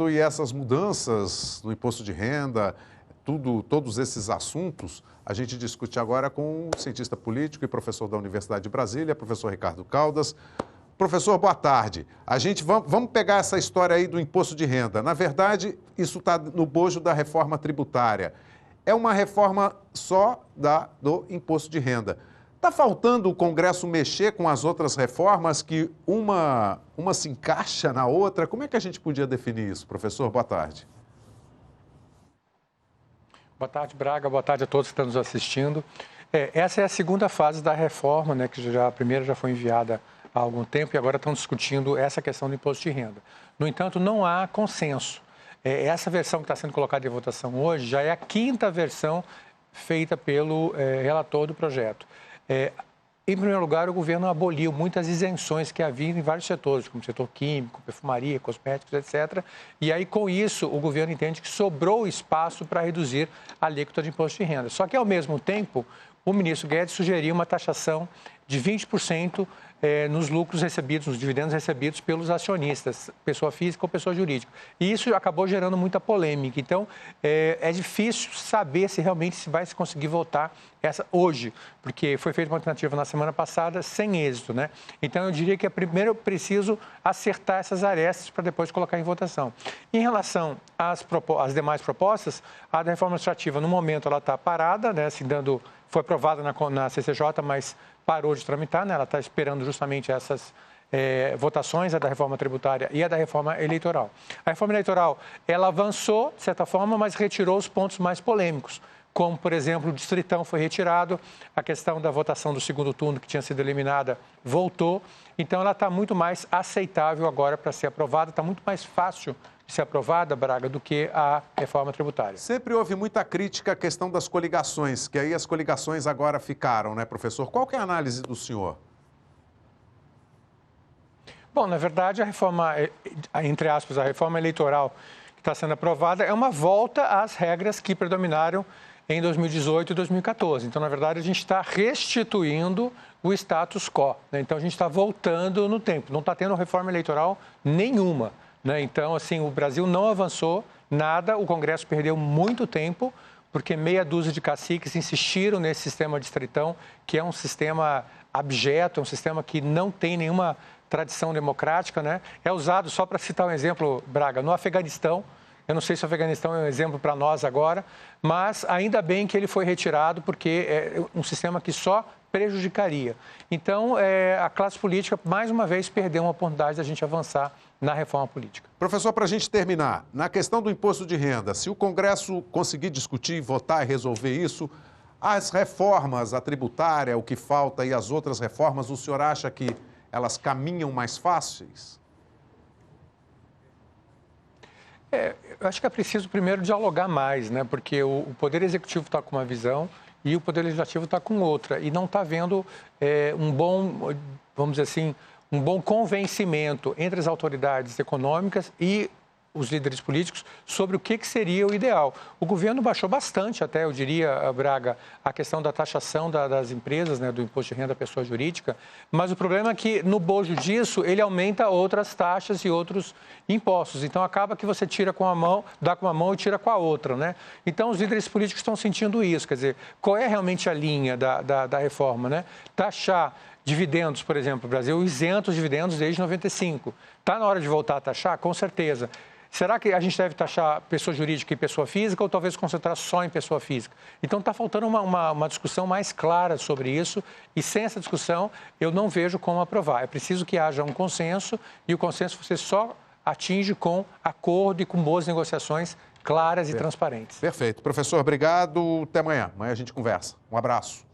E essas mudanças no imposto de renda, todos esses assuntos, a gente discute agora com o cientista político e professor da Universidade de Brasília, professor Ricardo Caldas. Professor, boa tarde. Vamos pegar essa história aí do imposto de renda. Na verdade, isso está no bojo da reforma tributária. É uma reforma só do imposto de renda. Está faltando o Congresso mexer com as outras reformas que uma se encaixa na outra? Como é que a gente podia definir isso, professor? Boa tarde. Boa tarde, Braga. Boa tarde a todos que estão nos assistindo. Essa é a segunda fase da reforma, né, que a primeira já foi enviada há algum tempo e agora estão discutindo essa questão do imposto de renda. No entanto, não há consenso. Essa versão que está sendo colocada em votação hoje já é a quinta versão feita pelo relator do projeto. Em primeiro lugar, o governo aboliu muitas isenções que havia em vários setores, como setor químico, perfumaria, cosméticos, etc. E aí, com isso, o governo entende que sobrou espaço para reduzir a alíquota de imposto de renda. Só que, ao mesmo tempo, o ministro Guedes sugeriu uma taxação de 20% nos lucros recebidos, nos dividendos recebidos pelos acionistas, pessoa física ou pessoa jurídica. E isso acabou gerando muita polêmica. Então, é difícil saber se realmente se vai se conseguir votar essa hoje, porque foi feita uma alternativa na semana passada sem êxito, né? Então, eu diria que primeiro eu preciso acertar essas arestas para depois colocar em votação. Em relação às demais propostas, a da reforma administrativa, no momento, ela está parada, né? Assim, foi aprovada na CCJ, mas parou de tramitar, né? Ela está esperando justamente essas votações, a da reforma tributária e a da reforma eleitoral. A reforma eleitoral, ela avançou, de certa forma, mas retirou os pontos mais polêmicos, como, por exemplo, o distritão foi retirado, a questão da votação do segundo turno, que tinha sido eliminada, voltou. Então, ela está muito mais aceitável agora para ser aprovada, está muito mais fácil de ser aprovada, Braga, do que a reforma tributária. Sempre houve muita crítica à questão das coligações, que aí as coligações agora ficaram, né, professor? Qual que é a análise do senhor? Bom, na verdade, a reforma, entre aspas, a reforma eleitoral que está sendo aprovada é uma volta às regras que predominaram em 2018 e 2014. Então, na verdade, a gente está restituindo o status quo, né? Então, a gente está voltando no tempo. Não está tendo reforma eleitoral nenhuma, né? Então, assim, o Brasil não avançou nada, o Congresso perdeu muito tempo, porque meia dúzia de caciques insistiram nesse sistema distritão, que é um sistema abjeto, um sistema que não tem nenhuma tradição democrática, né? É usado, só para citar um exemplo, Braga, no Afeganistão. Eu não sei se o Afeganistão é um exemplo para nós agora, mas ainda bem que ele foi retirado, porque é um sistema que só prejudicaria. Então, a classe política, mais uma vez, perdeu uma oportunidade de a gente avançar na reforma política. Professor, para a gente terminar, na questão do imposto de renda, se o Congresso conseguir discutir, votar e resolver isso, as reformas, a tributária, o que falta e as outras reformas, o senhor acha que elas caminham mais fáceis? Eu acho que é preciso primeiro dialogar mais, né? Porque o Poder Executivo está com uma visão e o Poder Legislativo está com outra. E não está vendo um bom, vamos dizer assim, um bom convencimento entre as autoridades econômicas e os líderes políticos sobre o que seria o ideal. O governo baixou bastante, até eu diria, Braga, a questão da taxação das empresas, né, do imposto de renda à pessoa jurídica, mas o problema é que no bojo disso ele aumenta outras taxas e outros impostos. Então acaba que você tira com a mão, dá com uma mão e tira com a outra, né? Então os líderes políticos estão sentindo isso, quer dizer, qual é realmente a linha da reforma, né? Taxar dividendos, por exemplo, o Brasil isenta os dividendos desde 95. Está na hora de voltar a taxar? Com certeza. Será que a gente deve taxar pessoa jurídica e pessoa física ou talvez concentrar só em pessoa física? Então está faltando uma discussão mais clara sobre isso e sem essa discussão eu não vejo como aprovar. É preciso que haja um consenso e o consenso você só atinge com acordo e com boas negociações claras e transparentes. Perfeito. Professor, obrigado. Até amanhã. Amanhã a gente conversa. Um abraço.